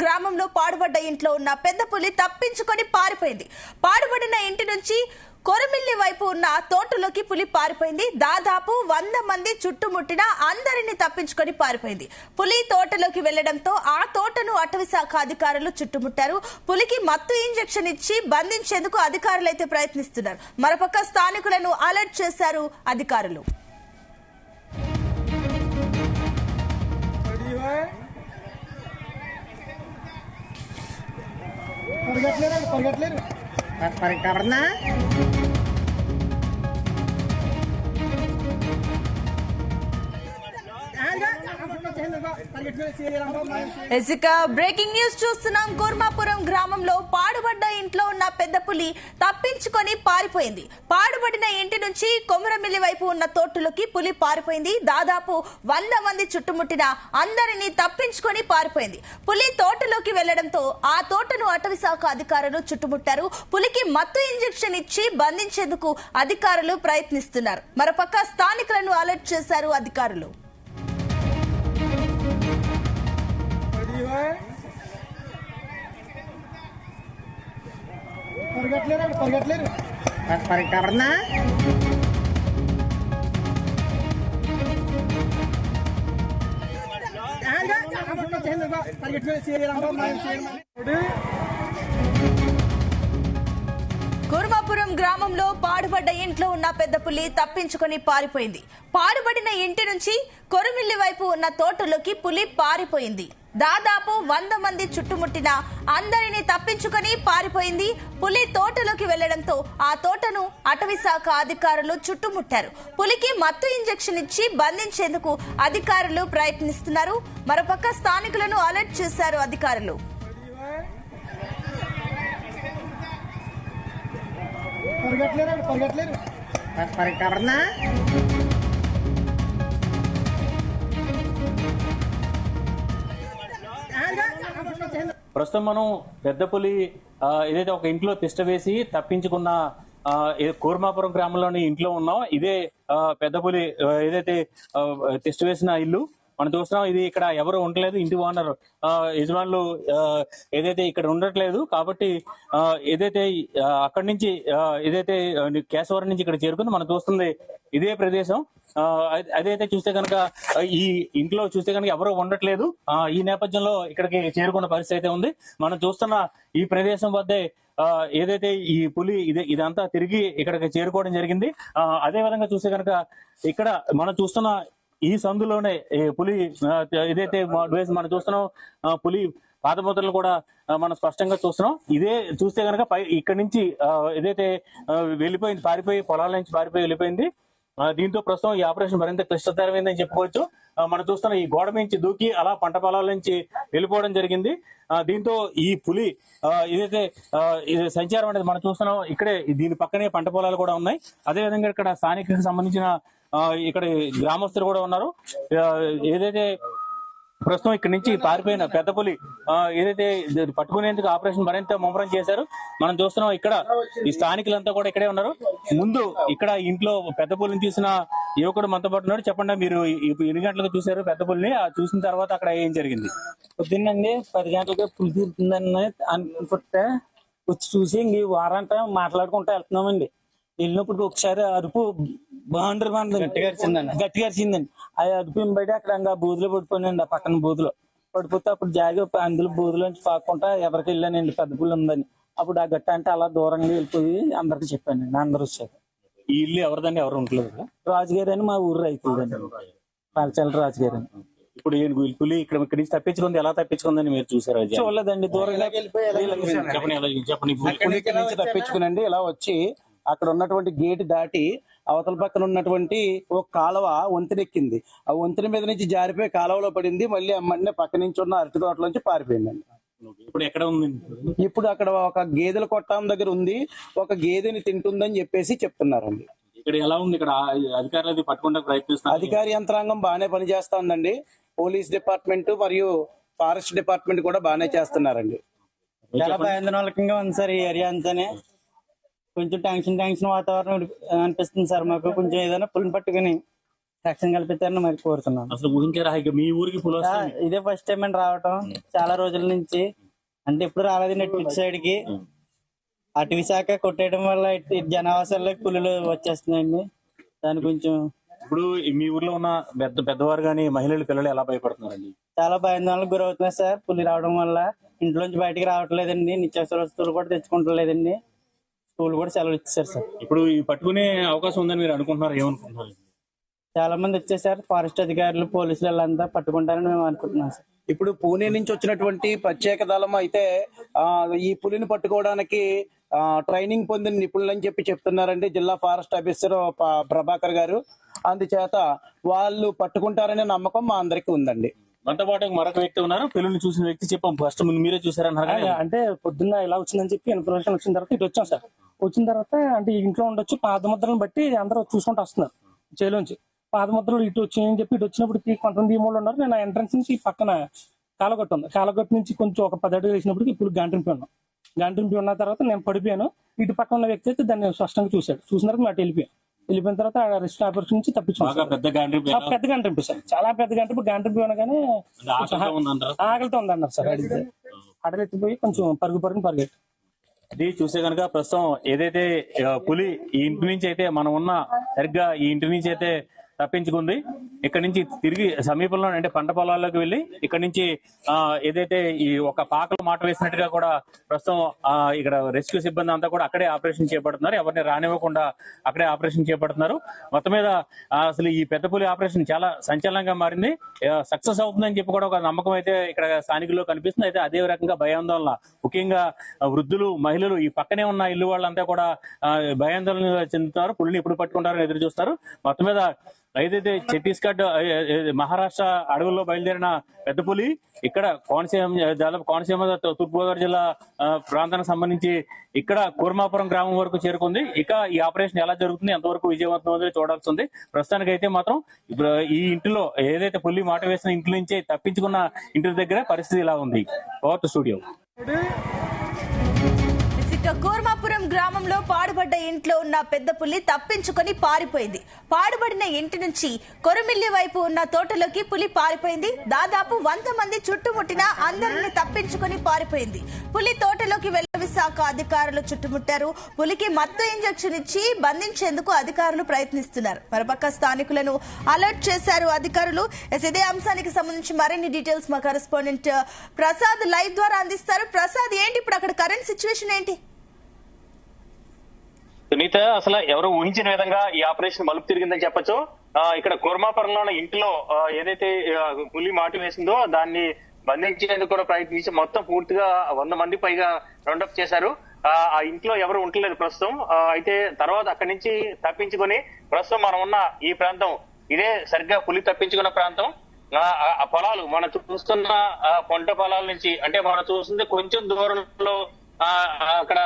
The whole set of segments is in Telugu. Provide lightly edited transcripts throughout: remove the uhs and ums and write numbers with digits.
గ్రామంలో పాడుబడ్డ ఇంట్లో ఉన్న పెద్ద పులి తప్పించుకొని పారిపోయింది. పాడుబడిన ఇంటి నుంచి కొరమిల్లి వైపు ఉన్న తోటలోకి పులి పారిపోయింది. దాదాపు 100 మంది చుట్టుముట్టిన అందరినీ తప్పించుకొని పారిపోయింది. పులి తోటలోకి వెళ్లడంతో ఆ తోటను అటవీశాఖ అధికారులు చుట్టుముట్టారు. పులికి మత్తు ఇంజెక్షన్ ఇచ్చి బంధించేందుకు అధికారులైతే ప్రయత్నిస్తున్నారు. మరోపక్క స్థానికులను అలర్ట్ చేశారు అధికారులు. బ్రేకింగ్ న్యూస్ చూస్తున్నాం. కూర్మాపురం గ్రామంలో పాడుబడ్డ ఇంట్లో ఉన్న పెద్ద పులి తప్పించుకొని పారిపోయింది. పాడుబడిన ఇంటి నుంచి కొమరమిల్లి వైపు ఉన్న తోటలోకి పులి పారిపోయింది. దాదాపు 100 మంది చుట్టుముట్టిన అందరినీ తప్పించుకొని పారిపోయింది. పులి తోటలోకి వెళ్లడంతో ఆ తోటను అటవీశాఖ అధికారులు చుట్టుముట్టారు. పులికి మత్తు ఇంజెక్షన్ ఇచ్చి బంధించేందుకు అధికారులు ప్రయత్నిస్తున్నారు. మరోపక్క స్థానికులను అలర్ట్ చేశారు అధికారులు. కూర్మాపురం గ్రామంలో పాడుబడ్డ ఇంట్లో ఉన్న పెద్ద పులి తప్పించుకొని పారిపోయింది. పాడుబడిన ఇంటి నుంచి కొరమిల్లి వైపు ఉన్న తోటలోకి పులి పారిపోయింది. దాదాపు 100 మంది చుట్టుముట్టిన అందరినీ తప్పించుకొని పారిపోయింది. పులి తోటలోకి వెళ్లడంతో ఆ తోటను అటవీశాఖ అధికారులు చుట్టుముట్టారు. పులికి మత్తు ఇంజెక్షన్ ఇచ్చి బంధించేందుకు అధికారులు ప్రయత్నిస్తున్నారు. మరోపక్క స్థానికులను అలర్ట్ చేశారు అధికారులు. ప్రస్తుతం మనం పెద్ద పులి ఏదైతే ఒక ఇంట్లో తిష్ట వేసి తప్పించుకున్న కూర్మాపురం గ్రామంలోని ఇంట్లో ఉన్నాం. ఇదే పెద్ద పులి ఏదైతే తిష్ట వేసిన ఇల్లు మనం చూస్తున్నాం. ఇది ఇక్కడ ఎవరు ఉండలేదు. ఇంటి ఓనర్ యజమానులు ఏదైతే ఇక్కడ ఉండట్లేదు కాబట్టి ఏదైతే అక్కడి నుంచి ఏదైతే కేశవరం నుంచి ఇక్కడ చేరుకుంది మనం చూస్తుంది ఇదే ప్రదేశం. అదైతే చూస్తే కనుక ఈ ఇంట్లో చూస్తే కనుక ఎవరు ఉండట్లేదు. ఈ నేపథ్యంలో ఇక్కడికి చేరుకున్న పరిస్థితి అయితే ఉంది. మనం చూస్తున్న ఈ ప్రదేశం వద్దే ఏదైతే ఈ పులి ఇదంతా తిరిగి ఇక్కడికి చేరుకోవడం జరిగింది. అదే విధంగా చూస్తే కనుక ఇక్కడ మనం చూస్తున్న ఈ సందులోనే పులి ఏదైతే మనం చూస్తున్నాం పులి పాదముద్రలు కూడా మనం స్పష్టంగా చూస్తున్నాం. ఇదే చూస్తే కనుక ఇక్కడ నుంచి ఏదైతే వెళ్ళిపోయింది, పారిపోయి పొలాల నుంచి పారిపోయి వెళ్ళిపోయింది. దీంతో ప్రస్తుతం ఈ ఆపరేషన్ మరింత క్లిష్టతరమైందని చెప్పుకోవచ్చు. మనం చూస్తున్న ఈ గోడ నుంచి దూకి అలా పంట పొలాల నుంచి వెళ్ళిపోవడం జరిగింది. దీంతో ఈ పులి ఏదైతే సంచారం అనేది మనం చూస్తున్నాం. ఇక్కడే దీని పక్కనే పంట పొలాలు కూడా ఉన్నాయి. అదేవిధంగా ఇక్కడ స్థానికులకు సంబంధించిన ఇక్కడ గ్రామస్తులు కూడా ఉన్నారు. ఏదైతే ప్రస్తుతం ఇక్కడ నుంచి పారిపోయిన పెద్ద పులి ఏదైతే పట్టుకునేందుకు ఆపరేషన్ మరింత ముమ్మరం చేశారు. మనం చూస్తున్నాం ఇక్కడ ఈ స్థానికులంతా కూడా ఇక్కడే ఉన్నారు. ముందు ఇక్కడ ఇంట్లో పెద్ద పులిని చూసిన యువకుడు మనతో పాటు ఉన్నాడు. చెప్పండి, మీరు ఎన్ని గంటలకు చూశారు పెద్ద పులిని? చూసిన తర్వాత అక్కడ ఏం జరిగింది? పొద్దున్నండి 10 గంటలకి పులి తీరుతుందని అనుకుంటే వచ్చి చూసి ఇంక ఈ వారంట మాట్లాడుకుంటూ వెళ్తున్నామండి. వెళ్ళినప్పుడు ఒకసారి అరుపు గట్టిగా అరిచిందండి. ఆ అరుపు బయట అక్కడ బూదులో పడిపోయినండి. ఆ పక్కన బూదులో పడిపోతే అప్పుడు జాగి అందులో బూదులోంచి పాకుండా ఎవరికి వెళ్ళానండి పెద్ద పులి ఉందని. అప్పుడు ఆ గట్ట అంటే అలా దూరంగా వెళ్ళిపోయి అందరికి చెప్పానండి. అందరు వచ్చారు. ఈ ఇల్లు ఎవరిదండి? ఎవరు ఉంటలేదు? రాజుగారు అని మా ఊరు రైతులండి, పాలచాల రాజుగారు అని. ఇప్పుడు పులి ఇక్కడ నుంచి తప్పించుకుంది. ఎలా తప్పించుకుందని మీరు చూసారు? చూడలేదండి, దూరంగా చెప్పండి. తప్పించుకునండి ఇలా వచ్చి అక్కడ ఉన్నటువంటి గేట్ దాటి అవతల పక్కన ఉన్నటువంటి ఒక కాలువ వంతెనెక్కింది. ఆ వంతెన మీద నుంచి జారిపోయి కాలువలో పడింది. మళ్ళీ అమ్మడినే పక్క నుంచి ఉన్న అరటి తోటలోంచి పారిపోయిందండి. ఇప్పుడు ఎక్కడ ఉంది? ఇప్పుడు అక్కడ ఒక గేదెల కొట్టాం దగ్గర ఉంది. ఒక గేదెని తింటుందని చెప్పేసి చెప్తున్నారండి. ఇక్కడ ఎలా ఉంది? ఇక్కడ అధికారులు పట్టుకుంటే ప్రయత్నిస్తున్నారు. అధికార యంత్రాంగం బాగానే పనిచేస్తుందండి. పోలీస్ డిపార్ట్మెంట్ మరియు ఫారెస్ట్ డిపార్ట్మెంట్ కూడా బాగానే చేస్తున్నారండి. చాలా భయాందోళనకంగా ఉంది సార్. ఈ ఏరియా అంతానే కొంచెం టెన్షన్ వాతావరణం అనిపిస్తుంది సార్ మాకు. కొంచెం ఏదైనా పులిని పట్టుకుని రక్షణ కల్పిస్తారని మరి కోరుతున్నాను. అసలు ఊహించారా ఇక మీ ఊరికి పులి వస్తుంది? ఇదే ఫస్ట్ టైం అండి రావటం, చాలా రోజుల నుంచి. అంటే ఎప్పుడు రాలేదండి ఇటు సైడ్ కి. అటవీ శాఖ కొట్టేయడం వల్ల జనావాసాలకు పులులు వచ్చేస్తున్నాయండి. దాని కొంచెం ఇప్పుడు మీ ఊర్లో ఉన్న పెద్దవారు గానీ మహిళలు పిల్లలు ఎలా భయపడుతున్నారండి? చాలా భయాందోళనకు గురవుతున్నాయి సార్. పులి రావడం వల్ల ఇంట్లోంచి బయటికి రావట్లేదండి. నిత్యావసర వస్తువులు కూడా తెచ్చుకుంటలేదండి. స్కూల్ కూడా సెలవు ఇచ్చారు సార్. ఇప్పుడు ఈ పట్టుకునే అవకాశం ఉందని మీరు అనుకుంటున్నారు, ఏమనుకుంటున్నారు? చాలా మంది వచ్చేసారు, ఫారెస్ట్ అధికారులు, పోలీసులు వాళ్ళంతా పట్టుకుంటారని మేము అనుకుంటున్నాం సార్. ఇప్పుడు పూణే నుంచి వచ్చినటువంటి ప్రత్యేక దళం అయితే ఈ పులిని పట్టుకోవడానికి ట్రైనింగ్ పొందిన నిపుణులు అని చెప్తున్నారండి జిల్లా ఫారెస్ట్ ఆఫీసర్ ప్రభాకర్ గారు. అందుచేత వాళ్ళు పట్టుకుంటారనే నమ్మకం మా అందరికీ ఉందండి. మనతో పాటు మరొక వ్యక్తి ఉన్నారు, పిల్లల్ని చూసిన వ్యక్తి. చెప్పాం ఫస్ట్ మీరే చూసారన్నారు. అంటే పొద్దున్న ఇలా వచ్చిందని చెప్పి ఇన్ఫర్మేషన్ వచ్చిన తర్వాత ఇటు వచ్చాం సార్. వచ్చిన తర్వాత అంటే ఇంట్లో ఉండొచ్చు, పాత ముద్రలను బట్టి అందరూ చూసుకుంటూ వస్తున్నారు చేలోంచి. పాత ముద్రలు ఇటు వచ్చాయని చెప్పి ఇటు వచ్చినప్పటికి కొంతమంది మూడు ఉన్నారు. నేను ఎంట్రన్స్ నుంచి పక్కన కాలగొట్టు ఉంది, కాలగొట్టు నుంచి కొంచెం ఒక 10 అడుగులు వేసినప్పటికి ఇప్పుడు గంటంపి ఉన్నాం. గంటంపి ఉన్న తర్వాత నేను పడిపోయాను. ఇటు పక్కన ఉన్న వ్యక్తి అయితే దాన్ని స్పష్టంగా చూశాడు. చూసిన తర్వాత అటు వెళ్ళిపోయిన తర్వాత రెస్ట్ ఆపరేషన్ నుంచి తప్పించుకున్నాను. పెద్ద గంటంపి సార్, చాలా పెద్ద గంటంపి ఉండగానే ఆకలితో ఉందన్నారు సార్. అడిగితే అడగెత్తిపోయి కొంచెం పరిగెట్టి ఇది చూస్తే కనుక ప్రస్తుతం ఏదైతే పులి ఈ ఇంటి నుంచి అయితే మనం ఉన్న సరిగ్గా ఈ ఇంటి నుంచి అయితే తప్పించుకుంది. ఇక్కడ నుంచి తిరిగి సమీపంలో అంటే పంట పొలాల్లోకి వెళ్లి ఇక్కడ నుంచి ఏదైతే ఈ ఒక పాకలు మాట వేసినట్టుగా కూడా ప్రస్తుతం ఇక్కడ రెస్క్యూ సిబ్బంది అంతా కూడా అక్కడే ఆపరేషన్ చేపడుతున్నారు. ఎవరిని రానివ్వకుండా అక్కడే ఆపరేషన్ చేపడుతున్నారు. మొత్తం మీద అసలు ఈ పెద్ద పులి ఆపరేషన్ చాలా సంచలనంగా మారింది. సక్సెస్ అవుతుందని చెప్పి కూడా ఒక నమ్మకం అయితే ఇక్కడ స్థానికుల్లో కనిపిస్తుంది. అయితే అదే రకంగా భయాందోళన, ముఖ్యంగా వృద్ధులు, మహిళలు, ఈ పక్కనే ఉన్న ఇల్లు వాళ్ళంతా కూడా భయాందోళన చెందుతున్నారు. పులిని ఎప్పుడు పట్టుకుంటారని ఎదురు చూస్తారు. మొత్తం మీద ఏదైతే ఛత్తీస్గఢ్, మహారాష్ట్ర అడవుల్లో బయలుదేరిన పెద్ద పులి ఇక్కడ దాదాపు కోనసీమ తూర్పుగోదావరి జిల్లా ప్రాంతానికి సంబంధించి ఇక్కడ కూర్మాపురం గ్రామం వరకు చేరుకుంది. ఇక ఈ ఆపరేషన్ ఎలా జరుగుతుంది, ఎంతవరకు విజయవంతం అవుతుందో చూడాల్సి ఉంది. ప్రస్తుతానికి అయితే మాత్రం ఈ ఇంటిలో ఏదైతే పులి మాట వేసిన ఇంటి నుంచి తప్పించుకున్న ఇంటి దగ్గర పరిస్థితి ఇలా ఉంది. Over to studio. కూర్మాపురం గ్రామంలో పాడుబడ్డ ఇంట్లో ఉన్న పెద్ద పులి తప్పించుకొని పారిపోయింది. పాడుబడిన ఇంటి నుంచి కొరమిల్లి వైపు ఉన్న తోటలోకి పులి పారిపోయింది. దాదాపు 100 మంది చుట్టుముట్టిన అందరిని తప్పించుకొని పారిపోయింది. పులి తోటలోకి వెళ్లి శాఖ అధికారులు చుట్టుముట్టారు. పులికి మత్తు ఇంజెక్షన్ ఇచ్చి బంధించేందుకు అధికారులు ప్రయత్నిస్తున్నారు. మరోపక్క స్థానికులను అలర్ట్ చేశారు అధికారులు. ఇదే అంశానికి సంబంధించి మరిన్ని డీటెయిల్స్ మా కరెస్పాండెంట్ ప్రసాద్ లైవ్ ద్వారా అందిస్తారు. ప్రసాద్, ఏంటి ఇప్పుడు అక్కడ కరెంట్ సిచ్యువేషన్ ఏంటి? సునీత, అసలు ఎవరు ఊహించిన విధంగా ఈ ఆపరేషన్ మలుపు తిరిగిందని చెప్పొచ్చు. ఇక్కడ కూర్మాపురంలో ఉన్న ఇంట్లో ఏదైతే పులి మాటు వేసిందో దాన్ని బంధించేందుకు కూడా ప్రయత్నించి మొత్తం పూర్తిగా 100 మంది పైగా రౌండప్ చేశారు. ఆ ఇంట్లో ఎవరు ఉండలేదు ప్రస్తుతం. అయితే తర్వాత అక్కడి నుంచి తప్పించుకొని ప్రస్తుతం మనం ఉన్న ఈ ప్రాంతం ఇదే సరిగ్గా పులి తప్పించుకున్న ప్రాంతం. ఆ పొలాలు మనం చూస్తున్న పంట పొలాల నుంచి అంటే మనం చూస్తుంది కొంచెం దూరంలో అక్కడ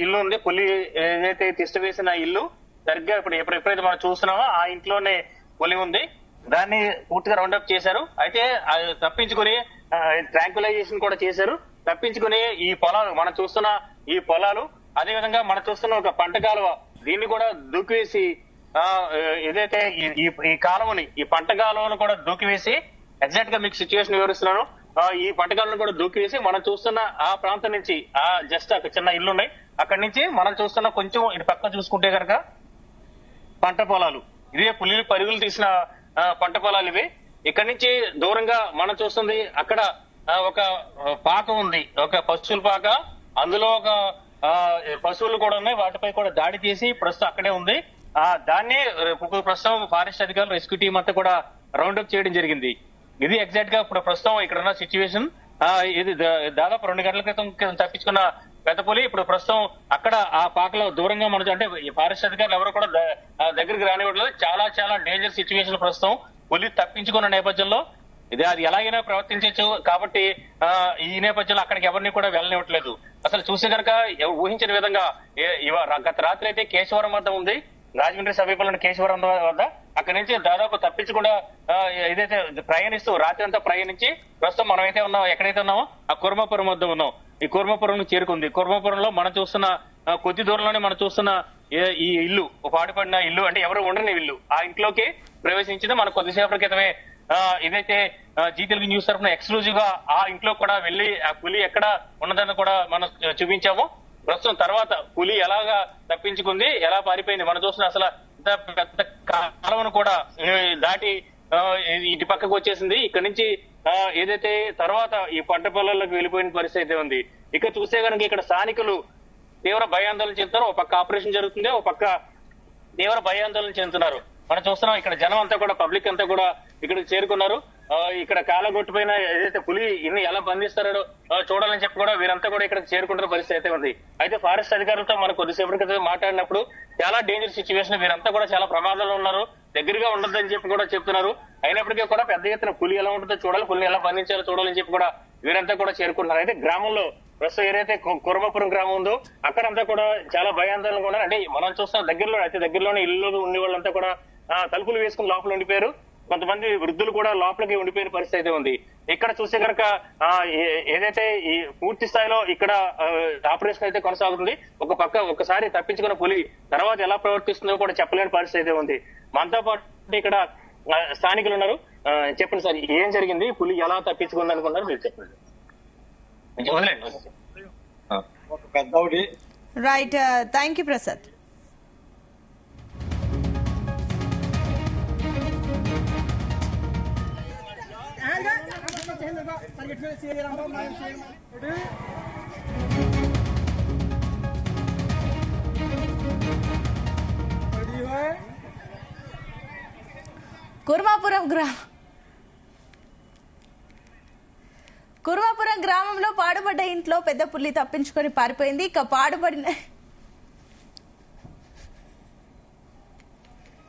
ఇల్లు ఉంది. పులి ఏదైతే తిష్ట వేసిన ఇల్లు సరిగ్గా ఇప్పుడు ఎప్పుడైతే మనం చూస్తున్నామో ఆ ఇంట్లోనే పులి ఉంది. దాన్ని పూర్తిగా రౌండప్ చేశారు. అయితే తప్పించుకుని ట్రాంకులైజేషన్ కూడా చేశారు. తప్పించుకుని ఈ పొలాలు మనం చూస్తున్న ఈ పొలాలు, అదే విధంగా మనం చూస్తున్న ఒక పంట కాలువ, దీన్ని కూడా దూకివేసి ఏదైతే ఈ కాలువని, ఈ పంట కాలువను కూడా దూకివేసి ఎగ్జాక్ట్ గా మీకు సిచ్యువేషన్ వివరిస్తున్నాను. ఈ పంటకాలను కూడా దూకివేసి మనం చూస్తున్న ఆ ప్రాంతం నుంచి జస్ట్ అక్కడ చిన్న ఇల్లు ఉన్నాయి, అక్కడి నుంచి మనం చూస్తున్న కొంచెం ఇటు పక్క చూసుకుంటే కనుక పంట పొలాలు, ఇదే పులి పరుగులు తీసిన పంట పొలాలు ఇవి. ఇక్కడి నుంచి దూరంగా మనం చూస్తుంది అక్కడ ఒక పాక ఉంది, ఒక పశువుల పాక. అందులో ఒక పశువులు కూడా ఉన్నాయి, వాటిపై కూడా దాడి చేసి ప్రస్తుతం అక్కడే ఉంది. దాన్ని ప్రస్తుతం ఫారెస్ట్ అధికారులు, రెస్క్యూ టీం అంతా కూడా రౌండప్ చేయడం జరిగింది. ఇది ఎగ్జాక్ట్ గా ఇప్పుడు ప్రస్తుతం ఇక్కడ ఉన్న సిచ్యువేషన్. ఇది దాదాపు 2 గంటల క్రితం తప్పించుకున్న పెద్ద పులి ఇప్పుడు ప్రస్తుతం అక్కడ ఆ పాకలో దూరంగా మన అంటే ఫారెస్ట్ అధికారులు ఎవరు కూడా దగ్గరికి రానివ్వట్లేదు. చాలా చాలా డేంజర్ సిచ్యువేషన్ ప్రస్తుతం. పులి తప్పించుకున్న నేపథ్యంలో అది ఎలాగైనా ప్రవర్తించవచ్చు కాబట్టి ఈ నేపథ్యంలో అక్కడికి ఎవరిని కూడా వెళ్ళనివ్వట్లేదు. అసలు చూసే కనుక ఊహించిన విధంగా గత రాత్రి అయితే కేశవరం వద్ద ఉంది, రాజమండ్రి సమీపంలోని కేశవరం వద్ద. అక్కడి నుంచి దాదాపు తప్పించకుండా ఏదైతే ప్రయాణిస్తూ రాత్రి అంతా ప్రయాణించి ప్రస్తుతం మనం అయితే ఉన్నాం, ఎక్కడైతే ఉన్నామో ఆ కూర్మాపురం వద్ద ఉన్నాం. ఈ కూర్మాపురం చేరుకుంది. కూర్మాపురంలో మనం చూస్తున్న కొద్ది దూరంలోనే మనం చూస్తున్న ఈ ఇల్లు పాడుపడిన ఇల్లు అంటే ఎవరు ఉండని ఇల్లు ఆ ఇంట్లోకి ప్రవేశించింది. మనకు కొద్దిసేపటి క్రితమే ఏదైతే జీ తెలుగు న్యూస్ తరఫున ఎక్స్క్లూజివ్ గా ఆ ఇంట్లో కూడా వెళ్లి ఆ పులి ఎక్కడ ఉన్నదని కూడా మనం చూపించాము. ప్రస్తుతం తర్వాత పులి ఎలాగా తప్పించుకుంది, ఎలా పారిపోయింది మనం చూస్తున్న అసలు పెద్ద కాలువను కూడా దాటి ఇటు పక్కకు వచ్చేసింది. ఇక్కడ నుంచి ఏదైతే తర్వాత ఈ పంట పొలాల్లోకి వెళ్ళిపోయిన పరిస్థితి అయితే ఉంది. ఇక్కడ చూస్తే కనుక ఇక్కడ స్థానికులు తీవ్ర భయాందోళన చెందుతారు. ఒక పక్క ఆపరేషన్ జరుగుతుంది, ఒక పక్క తీవ్ర భయాందోళన చెందుతున్నారు. మనం చూస్తున్నాం ఇక్కడ జనం అంతా కూడా పబ్లిక్ అంతా కూడా ఇక్కడికి చేరుకున్నారు. ఇక్కడ కాలగొట్టుపైన ఏదైతే పులి ఇన్ని ఎలా బంధిస్తారో చూడాలని చెప్పి కూడా వీరంతా కూడా ఇక్కడ చేరుకుంటున్న పరిస్థితి అయితే ఉంది. అయితే ఫారెస్ట్ అధికారులతో మనం కొద్దిసేపటి క్రితం మాట్లాడినప్పుడు చాలా డేంజర్ సిచ్యువేషన్, వీరంతా కూడా చాలా ప్రమాదంలో ఉన్నారు, దగ్గరగా ఉండదని చెప్పి కూడా చెప్తున్నారు. అయినప్పటికీ కూడా పెద్ద ఎత్తున పులి ఎలా ఉంటుందో చూడాలి, పులిని ఎలా బంధించాలో చూడాలని చెప్పి కూడా వీరంతా కూడా చేరుకుంటున్నారు. అయితే గ్రామంలో ప్రస్తుతం ఏదైతే కుర్మాపురం గ్రామం ఉందో అక్కడంతా కూడా చాలా భయాందోళనగా ఉన్నారు. అంటే మనం చూస్తాం దగ్గరలో అయితే దగ్గరలోనే ఇల్లు ఉండే వాళ్ళంతా కూడా తలుపులు వేసుకుని లోపల ఉండిపోయారు. కొంతమంది వృద్ధులు కూడా లోపలికి ఉండిపోయిన పరిస్థితి అయితే ఉంది. ఇక్కడ చూస్తే కనుక ఏదైతే ఈ పూర్తి స్థాయిలో ఇక్కడ ఆపరేషన్ అయితే కొనసాగుతుంది. ఒక పక్క ఒకసారి తప్పించుకున్న పులి తర్వాత ఎలా ప్రవర్తిస్తుందో కూడా చెప్పలేని పరిస్థితి అయితే ఉంది. మనతో పాటు ఇక్కడ స్థానికులు ఉన్నారు. చెప్పండి సార్, ఏం జరిగింది, పులి ఎలా తప్పించుకుంది అనుకున్నారు మీరు చెప్పండి. Right, thank you Prasad. Kurmapuram గ్రామంలో పాడుబడ్డ ఇంట్లో పెద్ద పులి తప్పించుకొని పారిపోయింది. ఇక పాడుబడిన